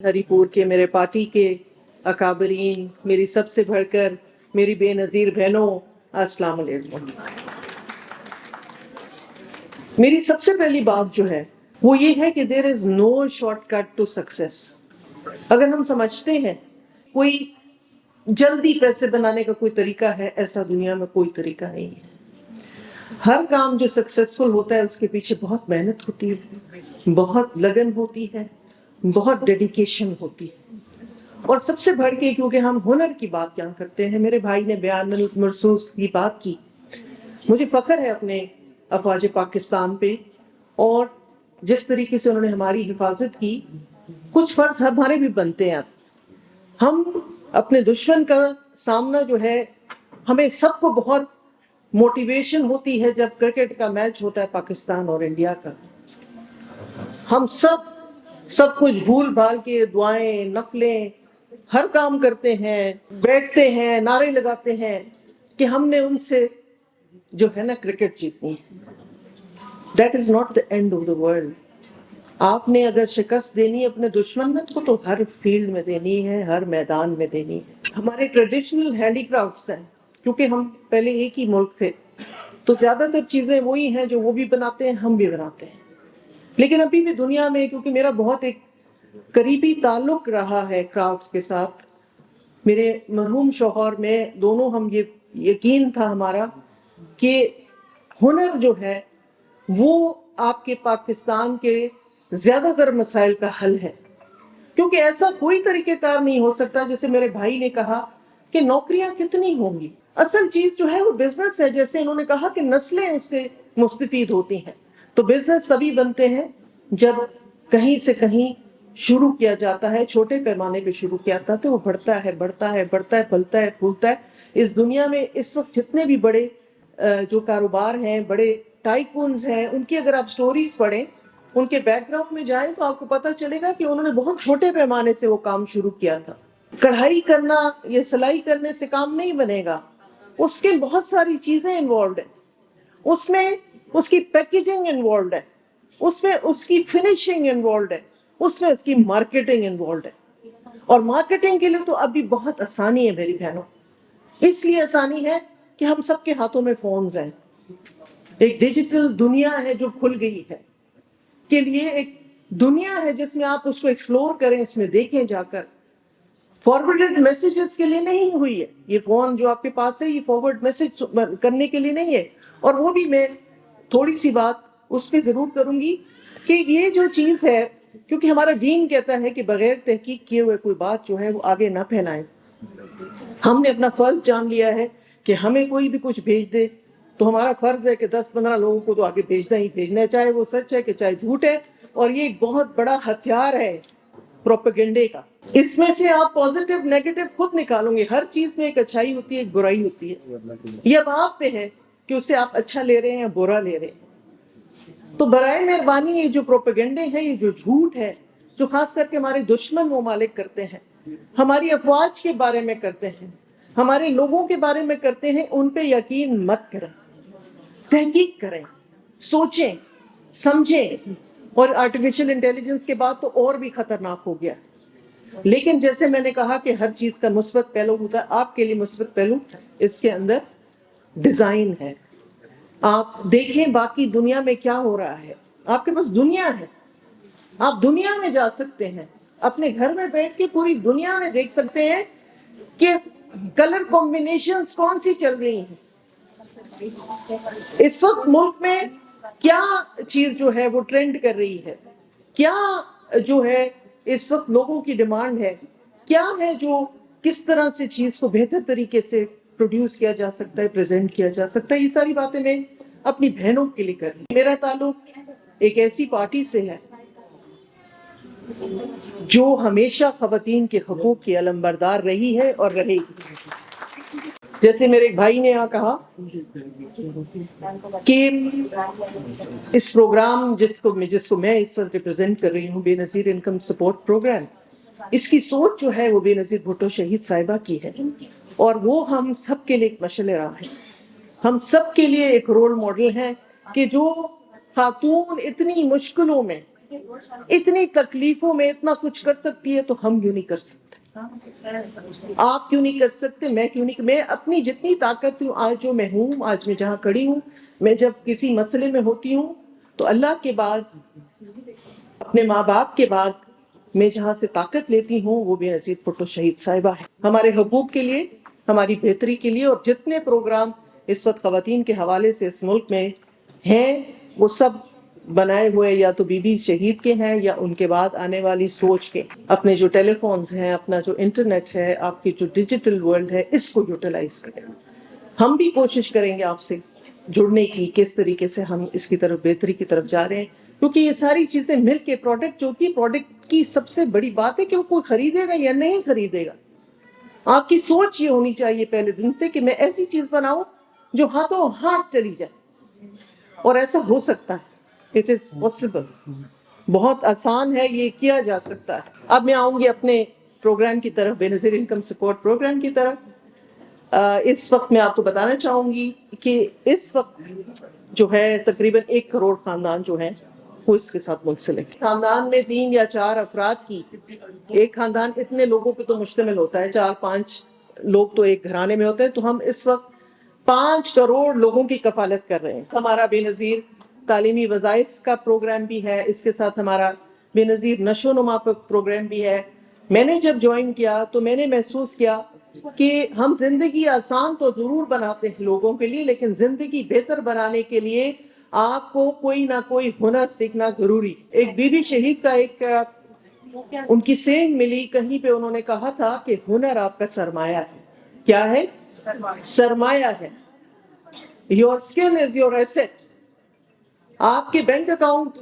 ہری پور کے میرے پارٹی کے اکابرین، میری سب سے بڑھ کر میری بے نظیر بہنوں، السلام علیکم۔ میری سب سے پہلی بات جو ہے وہ یہ ہے کہ دیر از نو شارٹ کٹ ٹو سکسیس۔ اگر ہم سمجھتے ہیں کوئی جلدی پیسے بنانے کا کوئی طریقہ ہے، ایسا دنیا میں کوئی طریقہ نہیں ہے۔ ہر کام جو سکسیسفل ہوتا ہے اس کے پیچھے بہت محنت ہوتی ہے، بہت لگن ہوتی ہے، بہت ڈیڈیکیشن ہوتی ہے۔ اور سب سے بڑھ کے کیونکہ ہم ہنر کی بات یہاں کرتے ہیں، میرے بھائی نے بیان مرصوص کی بات کی، مجھے فخر ہے اپنے افواج پاکستان پہ، اور جس طریقے سے انہوں نے ہماری حفاظت کی۔ کچھ فرض ہمارے بھی بنتے ہیں، ہم اپنے دشمن کا سامنا جو ہے، ہمیں سب کو بہت موٹیویشن ہوتی ہے جب کرکٹ کا میچ ہوتا ہے پاکستان اور انڈیا کا۔ ہم سب کچھ بھول بھال کے دعائیں، نفلیں، ہر کام کرتے ہیں، بیٹھتے ہیں، نعرے لگاتے ہیں کہ ہم نے ان سے جو ہے نا کرکٹ جیتنی ہے۔ That is not the end of the world۔ آپ نے اگر شکست دینی ہے اپنے دشمن میں تو ہر فیلڈ میں دینی ہے، ہر میدان میں دینی ہے۔ ہمارے ٹریڈیشنل ہینڈی کرافٹس ہیں، کیونکہ ہم پہلے ایک ہی ملک تھے تو زیادہ تر چیزیں وہی ہیں جو وہ بھی بناتے ہیں، ہم بھی بناتے ہیں۔ لیکن ابھی بھی دنیا میں، کیونکہ میرا بہت ایک قریبی تعلق رہا ہے کرافٹس کے ساتھ، میرے مرحوم شوہر میں دونوں، ہم یہ یقین تھا ہمارا کہ ہنر جو ہے وہ آپ کے پاکستان کے زیادہ تر مسائل کا حل ہے۔ کیونکہ ایسا کوئی طریقہ کار نہیں ہو سکتا، جیسے میرے بھائی نے کہا کہ نوکریاں کتنی ہوں گی، اصل چیز جو ہے وہ بزنس ہے۔ جیسے انہوں نے کہا کہ نسلیں اس سے مستفید ہوتی ہیں، تو بزنس سبھی بنتے ہیں جب کہیں سے کہیں شروع کیا جاتا ہے، چھوٹے پیمانے پہ شروع کیا جاتا ہے تو وہ بڑھتا ہے، بڑھتا ہے، بڑھتا ہے، پھلتا ہے، پھولتا ہے۔ اس دنیا میں اس وقت جتنے بھی بڑے جو کاروبار ہیں، بڑے ٹائکونز ہیں، ان کی اگر آپ سٹوریز پڑھیں، ان کے بیک گراؤنڈ میں جائیں تو آپ کو پتہ چلے گا کہ انہوں نے بہت چھوٹے پیمانے سے وہ کام شروع کیا تھا۔ کڑھائی کرنا یا سلائی کرنے سے کام نہیں بنے گا، اس کے بہت ساری چیزیں انوالوڈ ہیں، اس میں اس کی پیکیجنگ انوالوڈ ہے، اس میں اس کی فنیشنگ انوالوڈ ہے، اس میں اس کی مارکیٹنگ انوالوڈ ہے۔ اور مارکیٹنگ کے لیے تو ابھی بہت آسانی ہے میری بہنوں، اس لیے آسانی ہے کہ ہم سب کے ہاتھوں میں فونز ہیں، ایک ڈیجیٹل دنیا ہے جو کھل گئی ہے، کے لیے ایک دنیا ہے جس میں آپ اس کو ایکسپلور کریں، اس میں دیکھیں جا کر۔ فارورڈڈ میسیجز کے لیے نہیں ہوئی ہے یہ فون جو آپ کے پاس ہے، یہ فارورڈ میسج کرنے کے لیے نہیں ہے۔ اور وہ بھی میں تھوڑی سی بات اس پہ ضرور کروں گی کہ یہ جو چیز ہے، کیونکہ ہمارا دین کہتا ہے کہ بغیر تحقیق کیے ہوئے کوئی بات جو ہے وہ آگے نہ پھیلائیں۔ ہم نے اپنا فرض جان لیا ہے کہ ہمیں کوئی بھی کچھ بھیج دے تو ہمارا فرض ہے کہ 10-15 لوگوں کو تو آگے بھیجنا ہی بھیجنا ہے، چاہے وہ سچ ہے کہ چاہے جھوٹ ہے۔ اور یہ ایک بہت بڑا ہتھیار ہے پروپیگنڈے کا۔ اس میں سے آپ پازیٹیو نیگیٹو خود نکالوں گے، ہر چیز میں ایک اچھائی ہوتی ہے، ایک برائی ہوتی ہے، یہ اب آپ پہ ہے کہ اسے آپ اچھا لے رہے ہیں یا برا لے رہے ہیں۔ تو برائے مہربانی یہ جو پروپیگنڈے ہیں، یہ جو جھوٹ ہے، جو خاص کر کے ہمارے دشمن ممالک کرتے ہیں، ہماری افواج کے بارے میں کرتے ہیں، ہمارے لوگوں کے بارے میں کرتے ہیں، ان پہ یقین مت کریں، تحقیق کریں، سوچیں، سمجھیں۔ اور آرٹیفیشل انٹیلیجنس کے بعد تو اور بھی خطرناک ہو گیا۔ لیکن جیسے میں نے کہا کہ ہر چیز کا مثبت پہلو ہوتا ہے، آپ کے لیے مثبت پہلو اس کے اندر ڈیزائن ہے۔ آپ دیکھیں باقی دنیا میں کیا ہو رہا ہے، آپ کے پاس دنیا ہے، آپ دنیا میں جا سکتے ہیں، اپنے گھر میں بیٹھ کے پوری دنیا میں دیکھ سکتے ہیں کہ کلر کمبینیشنز کون سی چل رہی ہیں، اس وقت ملک میں کیا چیز جو ہے وہ ٹرینڈ کر رہی ہے، کیا جو ہے اس وقت لوگوں کی ڈیمانڈ ہے، کیا ہے جو کس طرح سے چیز کو بہتر طریقے سے پروڈیوس کیا جا سکتا ہے، پریزنٹ کیا جا سکتا ہے۔ یہ ساری باتیں میں اپنی بہنوں کے لیے کر رہی ہوں۔ میرا تعلق ایک ایسی پارٹی سے ہے جو ہمیشہ خواتین کے حقوق کی علمبردار رہی ہے اور رہے گی۔ جیسے میرے ایک بھائی نے یہاں کہا کہ اس پروگرام جس کو میں اس وقت ریپرزینٹ کر رہی ہوں، بے نظیر انکم سپورٹ پروگرام، اس کی سوچ جو ہے وہ بے نظیر بھٹو شہید صاحبہ کی ہے، اور وہ ہم سب کے لیے ایک مشعل راہ ہے، ہم سب کے لیے ایک رول ماڈل ہے کہ جو خاتون اتنی مشکلوں میں اتنی تکلیفوں میں اتنا کچھ کر سکتی ہے تو ہم کیوں نہیں کر سکتے؟ آپ کیوں نہیں کر سکتے؟ میں کیوں نہیں؟ میں اپنی جتنی طاقت ہوں آج جو میں ہوں، آج میں جہاں کھڑی ہوں، میں جب کسی مسئلے میں ہوتی ہوں تو اللہ کے بعد، اپنے ماں باپ کے بعد میں جہاں سے طاقت لیتی ہوں وہ بے نظیر بھٹو شہید صاحبہ ہے. ہمارے حقوق کے لیے، ہماری بہتری کے لیے، اور جتنے پروگرام اس وقت خواتین کے حوالے سے اس ملک میں ہیں وہ سب بنائے ہوئے یا تو بی بی شہید کے ہیں یا ان کے بعد آنے والی سوچ کے. اپنے جو ٹیلی فونز ہیں، اپنا جو انٹرنیٹ ہے، آپ کی جو ڈیجیٹل ورلڈ ہے، اس کو یوٹیلائز کریں. ہم بھی کوشش کریں گے آپ سے جڑنے کی، کس طریقے سے ہم اس کی طرف بہتری کی طرف جا رہے ہیں، کیونکہ یہ ساری چیزیں مل کے پروڈکٹ جو ہوتی ہے، پروڈکٹ کی سب سے بڑی بات ہے کہ وہ کوئی خریدے گا یا نہیں خریدے گا. آپ کی سوچ یہ ہونی چاہیے پہلے دن سے کہ میں ایسی چیز بناؤں جو ہاتھوں ہاتھ چلی جائے، اور ایسا ہو سکتا ہے. اٹ از پاسبل، بہت آسان ہے، یہ کیا جا سکتا ہے. اب میں آؤں گی اپنے پروگرام کی طرف، بے نظیر انکم سپورٹ پروگرام کی طرف. اس وقت میں آپ کو بتانا چاہوں گی کہ اس وقت جو ہے تقریباً 1 کروڑ خاندان جو ہیں وہ اس کے ساتھ منسلک ہے. خاندان میں 3 یا 4 افراد کی، ایک خاندان اتنے لوگوں پہ تو مشتمل ہوتا ہے، 4-5 لوگ تو ایک گھرانے میں ہوتے ہیں، تو ہم اس وقت 5 کروڑ لوگوں کی کفالت کر رہے ہیں. ہمارا بے نظیر تعلیمی وظائف کا پروگرام بھی ہے، اس کے ساتھ ہمارا بے نظیر نشو و نما پروگرام بھی ہے. میں نے جب جوائن کیا تو میں نے محسوس کیا کہ ہم زندگی آسان تو ضرور بناتے ہیں لوگوں کے لیے، لیکن زندگی بہتر بنانے کے لیے آپ کو کوئی نہ کوئی ہنر سیکھنا ضروری. ایک بی بی شہید کا ایک ان کی سینگ ملی کہیں پہ، انہوں نے کہا تھا کہ ہنر آپ کا سرمایہ ہے. کیا ہے؟ سرمایہ ہے. Your skill is your asset. آپ کے بینک اکاؤنٹ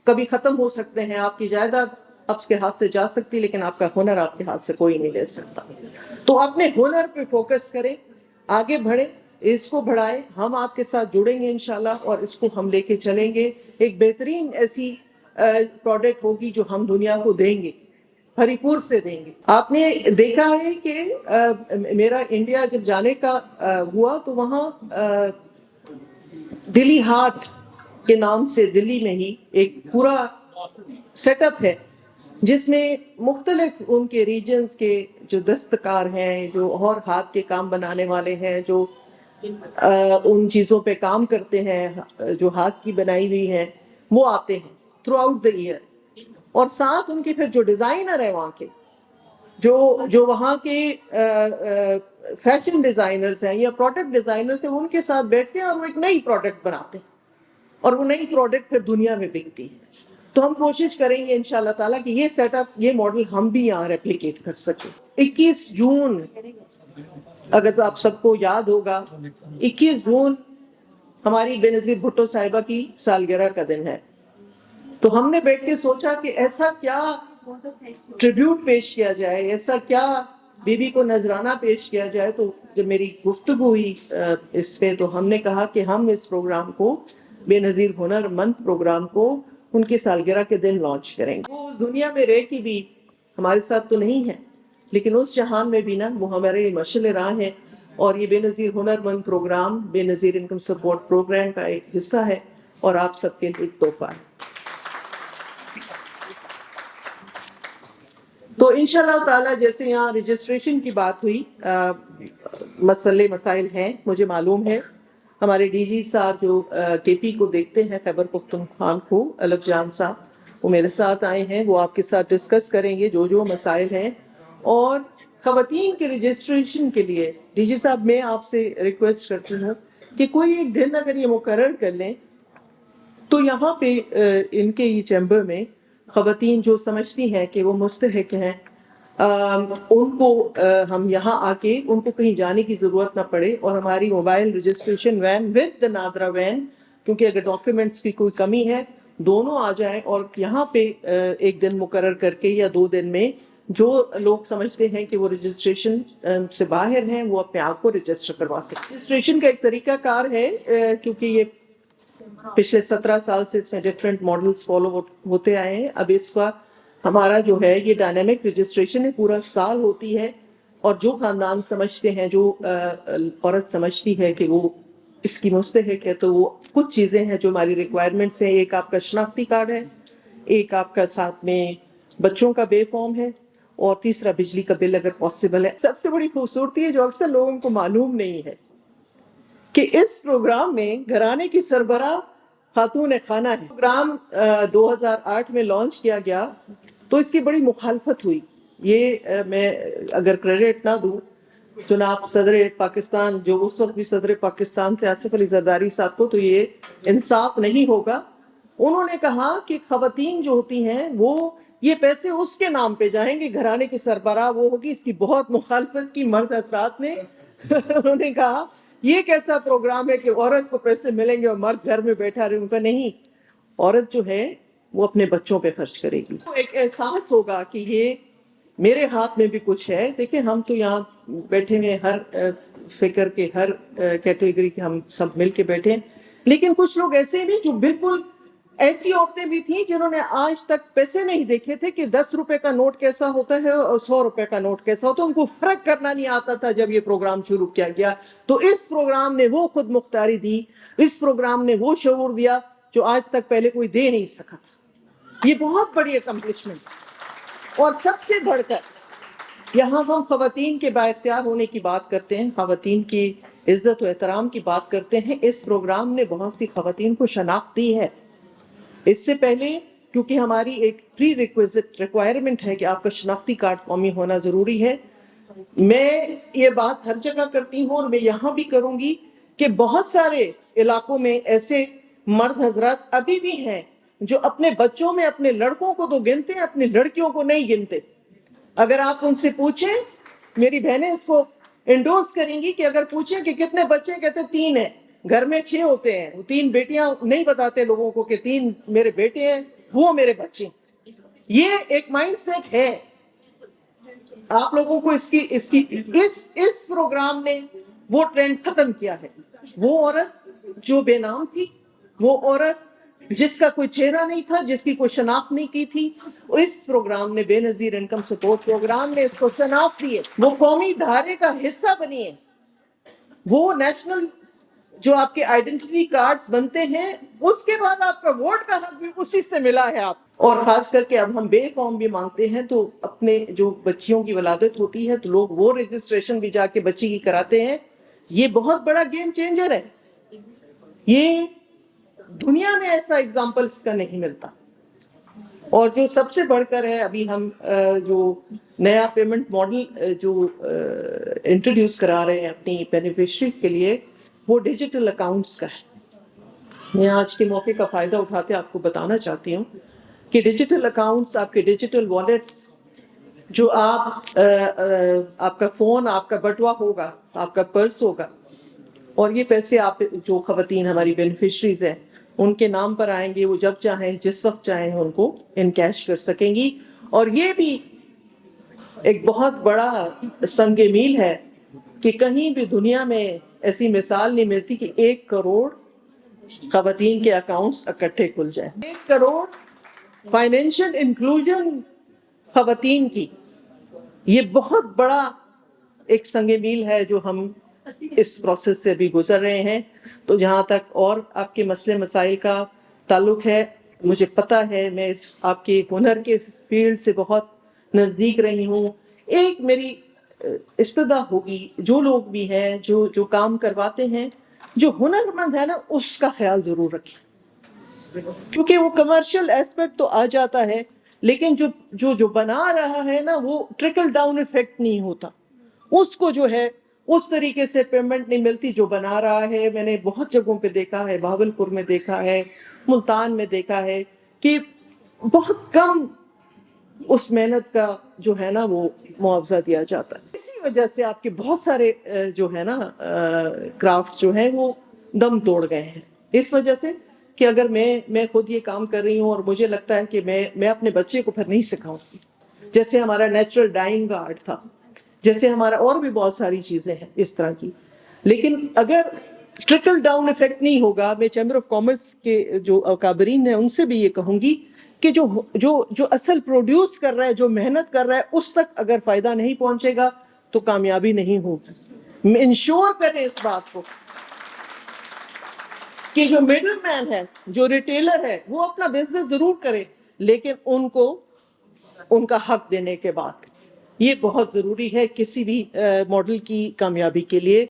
کبھی ختم ہو سکتے ہیں، آپ کی جائیداد آپ کے ہاتھ سے جا سکتی، لیکن آپ کا ہنر آپ کے ہاتھ سے کوئی نہیں لے سکتا. تو اپنے ہنر پہ فوکس کریں، آگے بڑھیں، اس کو بڑھائیں. ہم آپ کے ساتھ جڑیں گے انشاءاللہ اور اس کو ہم لے کے چلیں گے. ایک بہترین ایسی پروڈکٹ ہوگی جو ہم دنیا کو دیں گے، ہری پور سے دیں گے. آپ نے دیکھا ہے کہ میرا انڈیا جب جانے کا ہوا تو وہاں دلی ہارٹ کے نام سے دلی میں ہی ایک پورا سیٹ اپ ہے جس میں مختلف ان کے ریجنز کے جو دستکار ہیں، جو اور ہاتھ کے کام بنانے والے ہیں، جو ان چیزوں پہ کام کرتے ہیں جو ہاتھ کی بنائی ہوئی ہیں، وہ آتے ہیں تھرو آؤٹ دا ایئر. اور ساتھ ان کے پھر جو ڈیزائنر ہیں وہاں کے، جو وہاں کے فیشن ڈیزائنرز ہیں یا پروڈکٹ ڈیزائنرز ہیں، ان کے ساتھ بیٹھتے ہیں اور وہ ایک نئی پروڈکٹ بناتے ہیں، اور وہ نئی پروڈکٹ پھر دنیا میں بکتی ہے. تو ہم کوشش کریں گے انشاءاللہ تعالیٰ کہ یہ سیٹ اپ، یہ ماڈل ہم بھی یہاں ریپلیکیٹ کر سکیں. 21 جون، اگر آپ سب کو یاد ہوگا، 21 جون ہماری بے نظیر بھٹو صاحبہ کی سالگرہ کا دن ہے. تو ہم نے بیٹھ کے سوچا کہ ایسا کیا ٹریبیوٹ پیش کیا جائے، ایسا کیا بی بی کو نذرانہ پیش کیا جائے. تو جب میری گفتگو ہوئی اس پہ تو ہم نے کہا کہ ہم اس پروگرام کو، بے نظیر ہنر مند پروگرام کو، ان کی سالگرہ کے دن لانچ کریں گے. وہ اس دنیا میں رہ کے بھی ہمارے ساتھ تو نہیں ہے، لیکن اس جہان میں بھی نا وہ ہمارے مشعل راہ ہے. اور یہ بے نظیر ہنر مند پروگرام بے نظیر انکم سپورٹ پروگرام کا ایک حصہ ہے اور آپ سب کے لیے ایک تحفہ ہے. تو انشاءاللہ تعالیٰ جیسے یہاں رجسٹریشن کی بات ہوئی، مسائل ہیں، مجھے معلوم ہے. ہمارے ڈی جی صاحب جو کے پی کو دیکھتے ہیں، خیبر پختونخوا کو، الف جان صاحب، وہ میرے ساتھ آئے ہیں. وہ آپ کے ساتھ ڈسکس کریں گے جو مسائل ہیں. اور خواتین کے رجسٹریشن کے لیے ڈی جی صاحب میں آپ سے ریکویسٹ کرتی ہوں کہ کوئی ایک دن اگر یہ مقرر کر لیں تو یہاں پہ ان کے یہ چیمبر میں خواتین جو سمجھتی ہیں کہ وہ مستحق ہیں، ان کو ہم یہاں آ کے ان کو کہیں جانے کی ضرورت نہ پڑے، اور ہماری mobile registration when with the NADRA when, کیونکہ اگر ڈاکیومنٹس کی کوئی کمی ہے دونوں آ جائیں اور یہاں پہ ایک دن مقرر کر کے یا 2 دن میں جو لوگ سمجھتے ہیں کہ وہ رجسٹریشن سے باہر ہیں وہ اپنے آپ کو رجسٹر کروا سکتے. رجسٹریشن کا ایک طریقہ کار ہے، کیونکہ یہ پچھلے 17 سال سے اس میں ڈفرینٹ ماڈلز فالو ہوتے آئے ہیں. اب اس وقت ہمارا جو ہے یہ ڈائنامک رجسٹریشن ہے، پورا سال ہوتی ہے. اور جو خاندان سمجھتے ہیں، جو عورت سمجھتی ہے کہ وہ اس کی مستحق ہے، تو وہ کچھ چیزیں ہیں جو ہماری ریکوائرمنٹس ہیں. ایک آپ کا شناختی کارڈ ہے، ایک آپ کا ساتھ میں بچوں کا بے فارم ہے اور تیسرا بجلی کا بل اگر پاسبل ہے. سب سے بڑی خوبصورتی ہے جو اکثر لوگوں کو معلوم نہیں ہے کہ اس پروگرام میں گھرانے کی سربراہ خاتون خانہ ہے. پروگرام 2008 میں لانچ کیا گیا تو اس کی بڑی مخالفت ہوئی. یہ میں اگر کریڈٹ نہ دوں جناب صدر پاکستان جو اس وقت بھی صدر پاکستان تھے آصف علی زرداری صاحب کو, تو یہ انصاف نہیں ہوگا. انہوں نے کہا کہ خواتین جو ہوتی ہیں وہ یہ پیسے اس کے نام پہ جائیں گے, گھرانے کی سربراہ وہ ہوگی. اس کی بہت مخالفت کی مرد حضرات نے. انہوں نے کہا یہ کیسا پروگرام ہے کہ عورت کو پیسے ملیں گے اور مرد گھر میں بیٹھا رہے. ان کا نہیں, عورت جو ہے وہ اپنے بچوں پہ خرچ کرے گی. ایک احساس ہوگا کہ یہ میرے ہاتھ میں بھی کچھ ہے. دیکھیں ہم تو یہاں بیٹھے ہیں ہر فکر کے ہر کیٹیگری کے ہم سب مل کے بیٹھے ہیں, لیکن کچھ لوگ ایسے بھی جو بالکل ایسی عورتیں بھی تھیں جنہوں نے آج تک پیسے نہیں دیکھے تھے کہ 10 روپے کا نوٹ کیسا ہوتا ہے اور 100 روپے کا نوٹ کیسا ہوتا ہے. ان کو فرق کرنا نہیں آتا تھا جب یہ پروگرام شروع کیا گیا. تو اس پروگرام نے وہ خود مختاری دی, اس پروگرام نے وہ شعور دیا جو آج تک پہلے کوئی دے نہیں سکا تھا. یہ بہت بڑی اکمپلشمنٹ. اور سب سے بڑھ کر یہاں ہم خواتین کے بااختیار ہونے کی بات کرتے ہیں, خواتین کی عزت و احترام کی بات کرتے ہیں. اس پروگرام نے بہت سی خواتین کو شناخت دی ہے. اس سے پہلے کیونکہ ہماری ایک پری ریکویزٹ ریکوائرمنٹ ہے کہ آپ کا شناختی کارڈ قومی ہونا ضروری ہے. میں یہ بات ہر جگہ کرتی ہوں اور میں یہاں بھی کروں گی کہ بہت سارے علاقوں میں ایسے مرد حضرات ابھی بھی ہیں جو اپنے بچوں میں اپنے لڑکوں کو تو گنتے ہیں, اپنی لڑکیوں کو نہیں گنتے. اگر آپ ان سے پوچھیں, میری بہنیں اس کو انڈورس کریں گی کہ اگر پوچھیں کہ کتنے بچے, کہتے 3 ہیں. گھر میں 6 ہوتے ہیں, 3 بیٹیاں نہیں بتاتے لوگوں کو کہ 3 میرے بیٹے ہیں, وہ میرے بچے. یہ ایک مائنڈ سیٹ ہے. آپ لوگوں کو اس پروگرام نے وہ ٹرینڈ ختم کیا ہے. وہ عورت جو بے نام تھی, وہ عورت جس کا کوئی چہرہ نہیں تھا, جس کی کوئی شناخت نہیں کی تھی, اس پروگرام نے بے نظیر انکم سپورٹ پروگرام نے اس کو شناخت دی ہے. وہ قومی دھارے کا حصہ بنی ہے. وہ نیشنل جو آپ کے آئیڈینٹی کارڈز بنتے ہیں, اس کے بعد آپ کا ووٹ کا حق بھی اسی سے ملا ہے. آپ اور خاص کر کے اب ہم بے فارم بھی مانگتے ہیں, تو اپنے جو بچیوں کی ولادت ہوتی ہے تو لوگ وہ رجسٹریشن بھی جا کے بچی کی کراتے ہیں. یہ بہت بڑا گیم چینجر ہے. یہ دنیا میں ایسا ایگزامپل اس کا نہیں ملتا. اور جو سب سے بڑھ کر ہے, ابھی ہم جو نیا پیمنٹ ماڈل جو انٹروڈیوس کرا رہے ہیں اپنی بینیفیشریز کے لیے, وہ ڈیجیٹل اکاؤنٹس کا ہے. میں آج کے موقع کا فائدہ اٹھاتے آپ کو بتانا چاہتی ہوں کہ ڈیجیٹل اکاؤنٹس, آپ کے ڈیجیٹل والیٹس, جو آپ کا فون, آپ کا بٹوا ہوگا, آپ کا پرس ہوگا, اور یہ پیسے آپ جو خواتین ہماری بینیفیشریز ہیں ان کے نام پر آئیں گے. وہ جب چاہیں جس وقت چاہیں ان کو ان کیش کر سکیں گی. اور یہ بھی ایک بہت بڑا سنگ میل ہے کہ کہیں بھی دنیا میں ایسی مثال نہیں ملتی کہ 1 کروڑ خواتین کے اکاؤنٹس اکٹھے کھل جائیں. 1 کروڑ فائنینشل انکلوژن خواتین کی, یہ بہت بڑا ایک سنگ میل ہے جو ہم اس پروسیس سے بھی گزر رہے ہیں. تو جہاں تک اور آپ کے مسئلے مسائل کا تعلق ہے, مجھے پتا ہے میں آپ کے ہنر کے فیلڈ سے بہت نزدیک رہی ہوں. ایک میری استدعا ہوگی, جو لوگ بھی ہیں جو کام کرواتے ہیں, جو ہنر مند ہے نا, اس کا خیال ضرور رکھیں, کیونکہ وہ کمرشل ایسپیکٹ تو آ جاتا ہے, لیکن جو بنا رہا ہے نا, وہ ٹرکل ڈاؤن ایفیکٹ نہیں ہوتا. اس کو جو ہے اس طریقے سے پیمنٹ نہیں ملتی جو بنا رہا ہے. میں نے بہت جگہوں پہ دیکھا ہے, بہاولپور میں دیکھا ہے, ملتان میں دیکھا ہے کہ بہت کم اس محنت کا جو ہے نا وہ معاوضہ دیا جاتا ہے. اسی وجہ سے آپ کے بہت سارے جو ہے نا کرافٹس جو ہیں وہ دم توڑ گئے ہیں. اس وجہ سے کہ اگر میں خود یہ کام کر رہی ہوں اور مجھے لگتا ہے کہ میں اپنے بچے کو پھر نہیں سکھاؤں گی, جیسے ہمارا نیچرل ڈائنگ کا آرٹ تھا, جیسے ہمارا اور بھی بہت ساری چیزیں ہیں اس طرح کی. لیکن اگر ٹرکل ڈاؤن ایفیکٹ نہیں ہوگا, میں چیمبر آف کامرس کے جو اکابرین ہیں ان سے بھی یہ کہوں گی کہ جو اصل پروڈیوس کر رہا ہے, جو محنت کر رہا ہے, اس تک اگر فائدہ نہیں پہنچے گا تو کامیابی نہیں ہوگی. انشور کریں اس بات کو کہ جو مڈل مین ہے, جو ریٹیلر ہے, وہ اپنا بزنس ضرور کرے, لیکن ان کو ان کا حق دینے کے بعد. یہ بہت ضروری ہے کسی بھی ماڈل کی کامیابی کے لیے.